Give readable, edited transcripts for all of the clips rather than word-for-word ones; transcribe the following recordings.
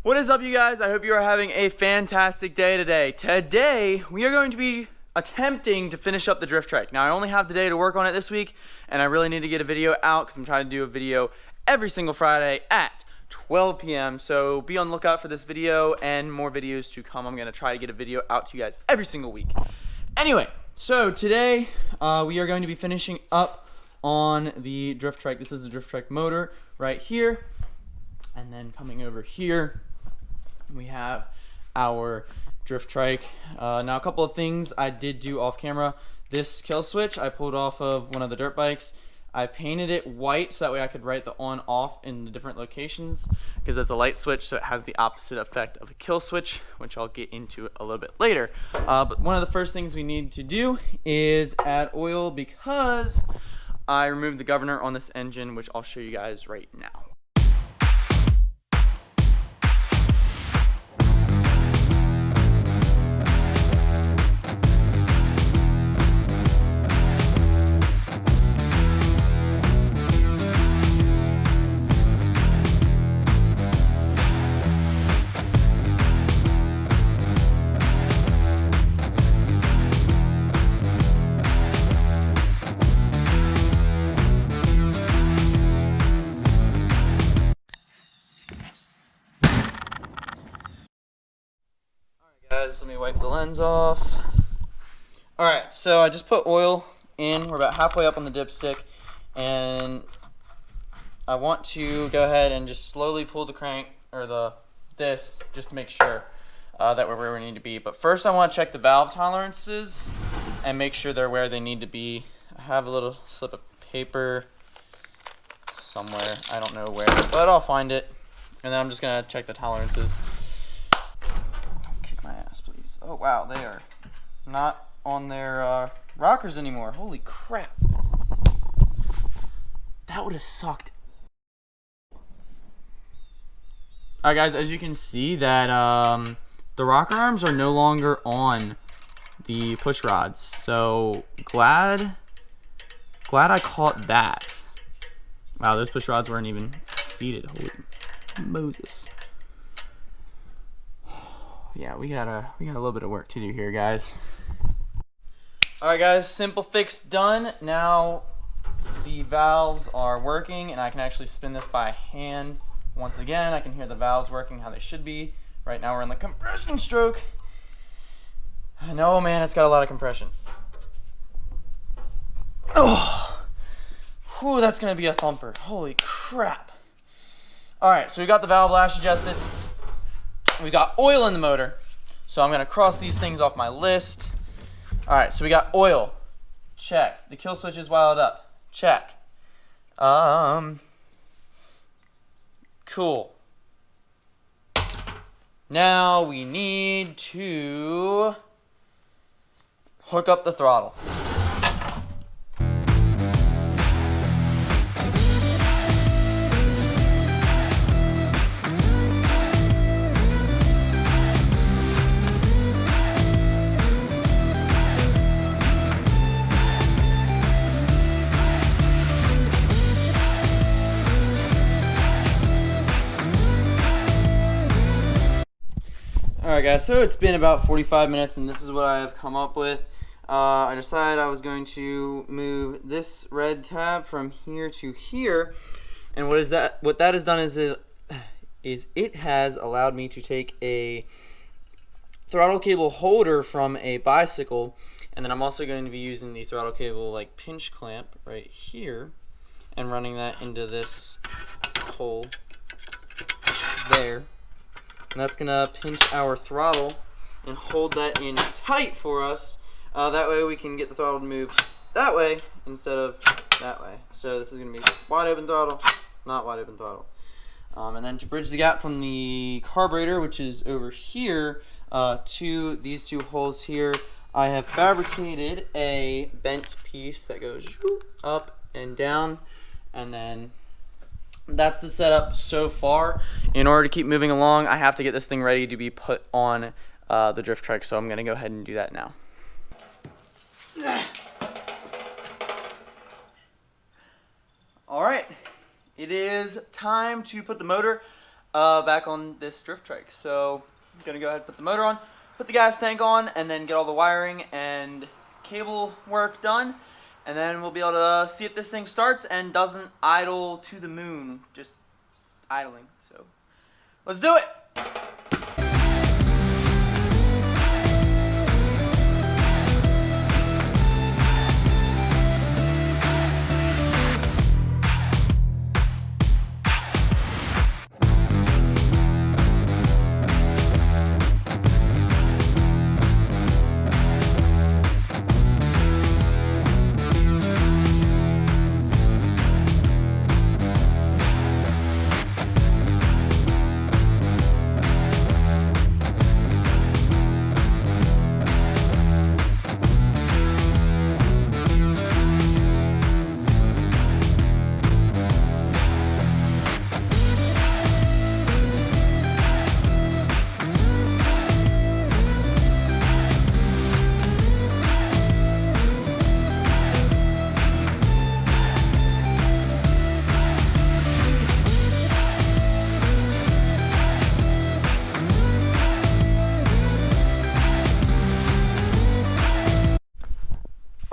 What is up, you guys? I hope you are having a fantastic day today. Today, we are going to be attempting to finish up the Drift Trike. Now, I only have the day to work on it this week, and I really need to get a video out because I'm trying to do a video every single Friday at 12 p.m. So be on the lookout for this video and more videos to come. I'm going to try to get a video out to you guys every single week. Anyway, so today we are going to be finishing up on the Drift Trike. This is the Drift Trike motor right here. And then coming over here, we have our Drift Trike. Now, a couple of things I did do off camera. This kill switch I pulled off of one of the dirt bikes. I painted it white so that way I could write the on off in the different locations, because it's a light switch, so it has the opposite effect of a kill switch, which I'll get into a little bit later. But one of the first things we need to do is add oil, because I removed the governor on this engine, which I'll show you guys right now. Guys, let me wipe the lens off. Alright, so I just put oil in. We're about halfway up on the dipstick, and I want to go ahead and just slowly pull the crank, or this, just to make sure that we're where we need to be. But first I want to check the valve tolerances and make sure they're where they need to be. I have a little slip of paper somewhere, I don't know where, but I'll find it, and then I'm just going to check the tolerances. My ass, please. Oh wow, they are not on their rockers anymore. Holy crap, that would have sucked. Alright guys, as you can see that the rocker arms are no longer on the push rods, so glad I caught that. Wow, those push rods weren't even seated. Holy Moses. Yeah, we got a little bit of work to do here, guys. Alright guys, simple fix done. Now the valves are working, and I can actually spin this by hand. Once again, I can hear the valves working how they should be. Right now we're in the compression stroke. I know, man, it's got a lot of compression. Oh, whew, that's gonna be a thumper. Holy crap. Alright, so we got the valve lash adjusted. We got oil in the motor, so I'm going to cross these things off my list. Alright, so we got oil. Check. The kill switch is wired up. Check. Cool. Now we need to hook up the throttle. Alright guys, so it's been about 45 minutes, and this is what I have come up with. I decided I was going to move this red tab from here to here, and what that has done is it has allowed me to take a throttle cable holder from a bicycle, and then I'm also going to be using the throttle cable like pinch clamp right here and running that into this hole there. And that's gonna pinch our throttle and hold that in tight for us. That way we can get the throttle to move that way instead of that way. So this is gonna be wide open throttle, not wide open throttle. And then to bridge the gap from the carburetor, which is over here, to these two holes here, I have fabricated a bent piece that goes up and down, and then that's the setup so far. In order to keep moving along, I have to get this thing ready to be put on the Drift Trike, so I'm going to go ahead and do that now. Alright, it is time to put the motor back on this Drift Trike. So I'm gonna go ahead and put the motor on, put the gas tank on, and then get all the wiring and cable work done. And then we'll be able to see if this thing starts and doesn't idle to the moon, just idling. So let's do it.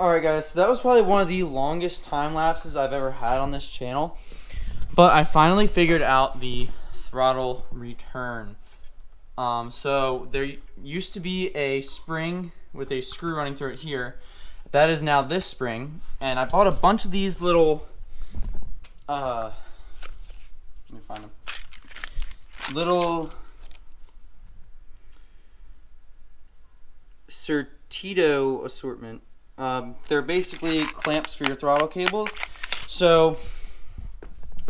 Alright guys, so that was probably one of the longest time lapses I've ever had on this channel. But I finally figured out the throttle return. So there used to be a spring with a screw running through it here. That is now this spring. And I bought a bunch of these little, let me find them. Little Certito assortment. They're basically clamps for your throttle cables. So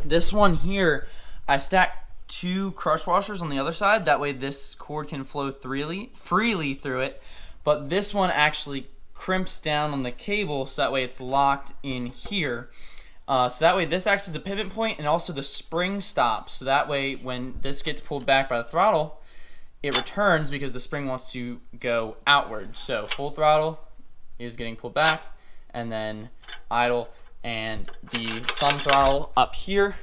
this one here, I stacked 2 crush washers on the other side. That way this cord can flow freely through it. But this one actually crimps down on the cable, so that way it's locked in here. So that way this acts as a pivot point, and also the spring stops. So that way when this gets pulled back by the throttle, it returns because the spring wants to go outward. So full throttle is getting pulled back, and then idle, and the thumb throttle up here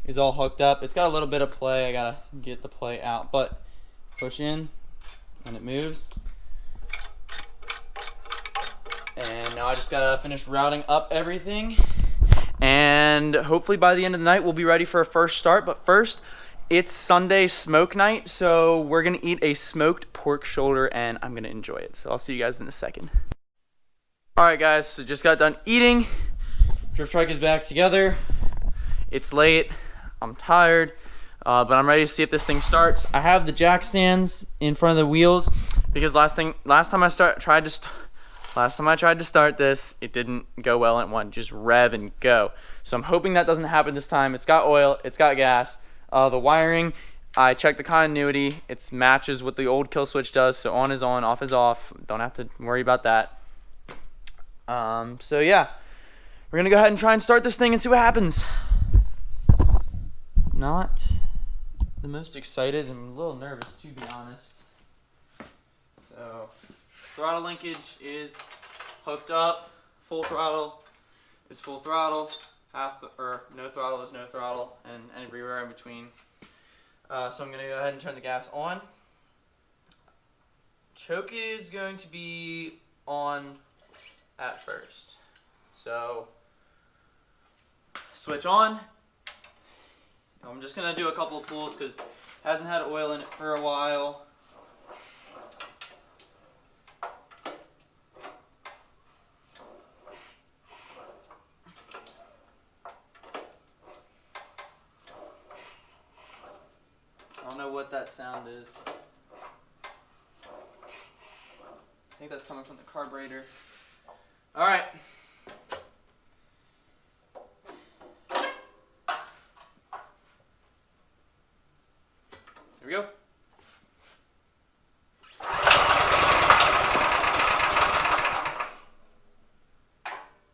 is all hooked up. It's got a little bit of play. I gotta get the play out, but push in and it moves. And now I just gotta finish routing up everything, and hopefully by the end of the night we'll be ready for a first start. But first, it's Sunday smoke night, so we're gonna eat a smoked pork shoulder and I'm gonna enjoy it. So I'll see you guys in a second. Alright guys, so just got done eating. Drift Trike is back together. It's late, I'm tired, but I'm ready to see if this thing starts. I have the jack stands in front of the wheels because last time I tried to start this, it didn't go well and it wanted to just rev and go. So I'm hoping that doesn't happen this time. It's got oil, it's got gas. The wiring, I checked the continuity. It matches what the old kill switch does, so on is on, off is off. Don't have to worry about that. So yeah, we're gonna go ahead and try and start this thing and see what happens. Not the most excited, I'm a little nervous to be honest. So throttle linkage is hooked up, full throttle is full throttle, no throttle is no throttle, and everywhere in between. So I'm gonna go ahead and turn the gas on. Choke is going to be on at first. So switch on. I'm just gonna do a couple of pulls because it hasn't had oil in it for a while. I don't know what that sound is. I think that's coming from the carburetor. All right. Here we go.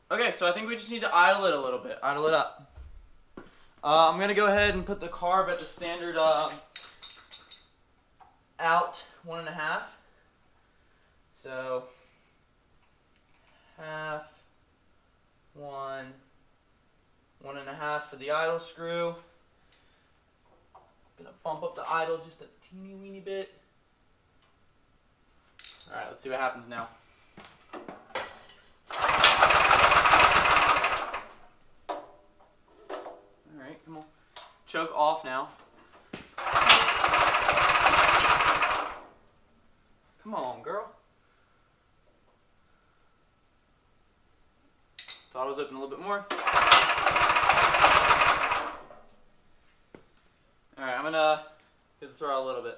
Okay, so I think we just need to idle it a little bit. Idle it up. I'm going to go ahead and put the carb at the standard out 1.5. So half, 1.5 for the idle screw, Gonna bump up the idle just a teeny weeny bit. Alright, let's see what happens now. Alright, come on. Choke off now. Come on, girl. Throttle's open a little bit more. Alright, I'm gonna hit the throttle a little bit.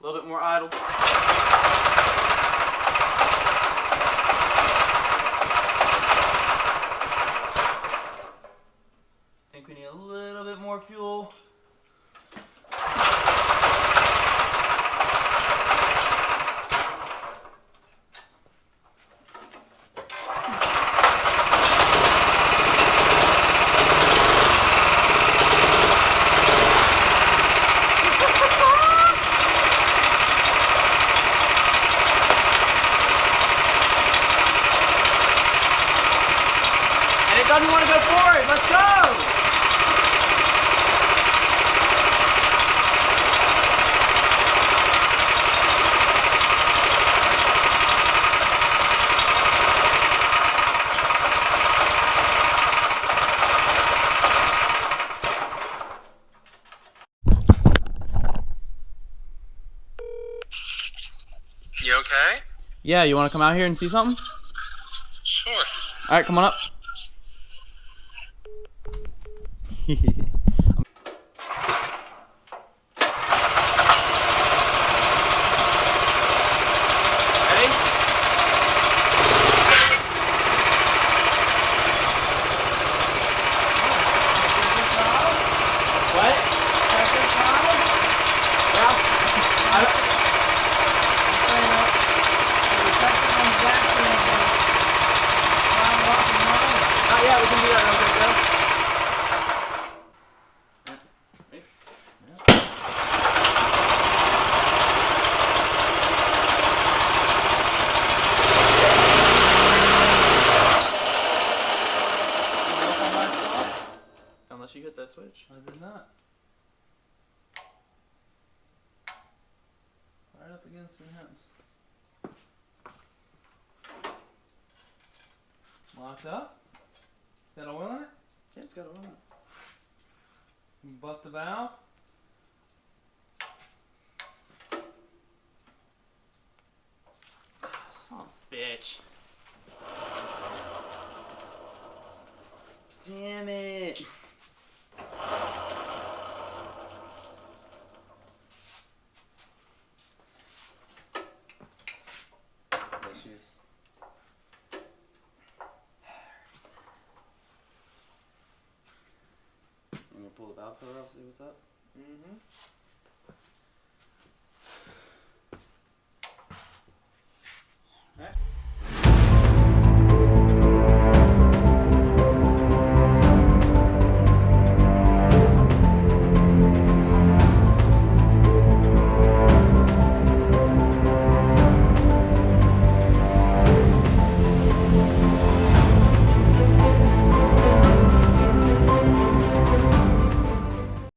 A little bit more idle. Think we need a little bit more fuel. And it doesn't want to go forward. Let's go! You okay? Yeah, you want to come out here and see something? Sure. Alright, come on up. Ready? What? Yeah, we can do that real quick though. Unless you hit that switch. I did not. Right up against the house. Locked up? Got a oil in it? Yeah, it's got a run. You bust the valve? Son of a bitch. Damn it. Issues. I'm gonna pull the valve cover off, see what's up. Mm-hmm.